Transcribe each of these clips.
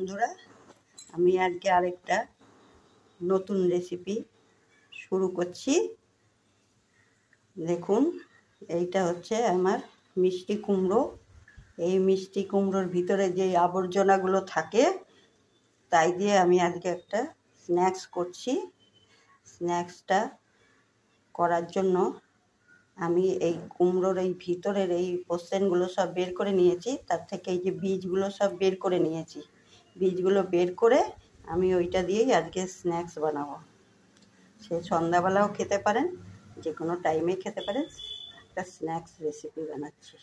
বন্ধুরা, আমি আজকে আরেকটা নতুন রেসিপি শুরু করছি। দেখুন, এইটা হচ্ছে আমার মিষ্টি কুমড়ো। এই মিষ্টি কুমড়োর ভিতরে যে আবর্জনাগুলো থাকে তাই দিয়ে আমি আজকে একটা স্ন্যাক্স করছি। স্ন্যাক্সটা করার জন্য আমি এই কুমড়োর এই ভিতরের এই পোর্শনগুলো সব বের করে নিয়েছি। তার থেকে এই যে বীজগুলো সব বের করে নিয়েছি। বীজগুলো বের করে আমি ওইটা দিয়েই আজকে স্ন্যাক্স বানাবো। সে সন্ধ্যাবেলাও খেতে পারেন, যে কোনো টাইমে খেতে পারেন। একটা স্ন্যাক্স রেসিপি বানাচ্ছি।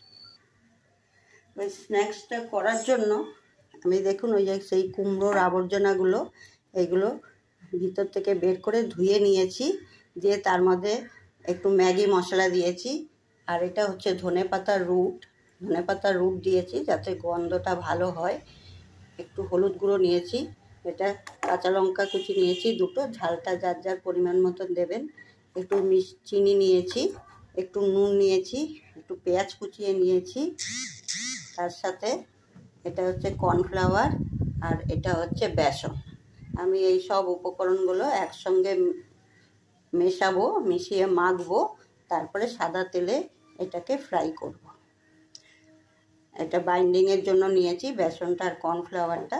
ওই স্ন্যাক্সটা করার জন্য আমি দেখুন ওই যে সেই কুমড়োর আবর্জনাগুলো এইগুলো ভিতর থেকে বের করে ধুয়ে নিয়েছি। দিয়ে তার মধ্যে একটু ম্যাগি মশলা দিয়েছি। আর এটা হচ্ছে ধনেপাতার রুট দিয়েছি যাতে গন্ধটা ভালো হয়। একটু হলুদ গুঁড়ো নিয়েছি, এটা কাঁচা লঙ্কা কুচি নিয়েছি দুটো, ঝালটা যার যার পরিমাণ মতন দেবেন। একটু চিনি নিয়েছি, একটু নুন নিয়েছি, একটু পেঁয়াজ কুচিয়ে নিয়েছি। তার সাথে এটা হচ্ছে কর্নফ্লাওয়ার আর এটা হচ্ছে বেসন। আমি এই সব উপকরণগুলো একসঙ্গে মেশাবো, মিশিয়ে মাখবো, তারপরে সাদা তেলে এটাকে ফ্রাই করব। এটা বাইন্ডিংয়ের জন্য নিয়েছি বেসনটা আর কর্নফ্লাওয়ারটা।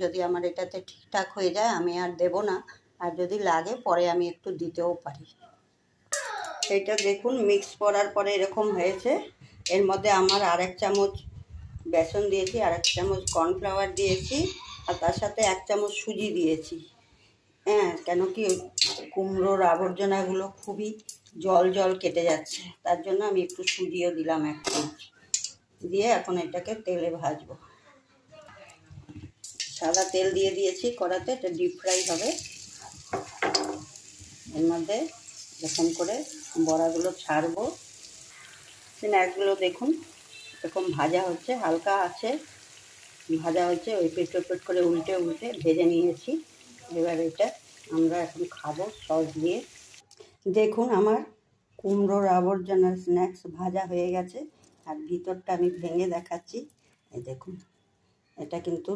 যদি আমার এটাতে ঠিকঠাক হয়ে যায় আমি আর দেব না, আর যদি লাগে পরে আমি একটু দিতেও পারি। এটা দেখুন মিক্স করার পরে এরকম হয়েছে। এর মধ্যে আমার আর 1 চামচ বেসন দিয়েছি, আর 1 চামচ কর্নফ্লাওয়ার দিয়েছি, আর তার সাথে 1 চামচ সুজি দিয়েছি। হ্যাঁ, কেন কি কুমড়োর আবর্জনাগুলো খুবই জল কেটে যাচ্ছে, তার জন্য আমি একটু সুজিও দিলাম 1 চামচ। দিয়ে এখন এটাকে তেলে ভাজবো। সাদা তেল দিয়ে দিয়েছি কড়াতে, এটা ডিপ ফ্রাই হবে। এর মধ্যে এরকম করে বড়াগুলো ছাড়বো। স্ন্যাক্সগুলো দেখুন এরকম ভাজা হচ্ছে, হালকা আছে ভাজা হচ্ছে। ওই পেট করে উল্টে ভেজে নিয়েছি। এবার এটা আমরা এখন খাবো সস দিয়ে। দেখুন আমার কুমড়োর আবর্জনার স্ন্যাক্স ভাজা হয়ে গেছে, আর ভিতরটা আমি ভেঙে দেখাচ্ছি। এই দেখুন, এটা কিন্তু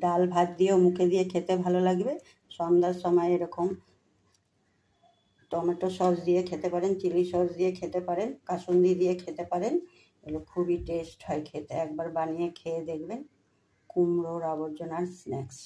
ডাল ভাত দিয়েও মুখে দিয়ে খেতে ভালো লাগবে। সন্ধ্যার সময় এরকম টমেটো সস দিয়ে খেতে পারেন, চিলি সস দিয়ে খেতে পারেন, কাসুন্দি দিয়ে খেতে পারেন। এগুলো খুবই টেস্ট হয় খেতে। একবার বানিয়ে খেয়ে দেখবেন কুমড়োর আবর্জনার স্ন্যাক্স।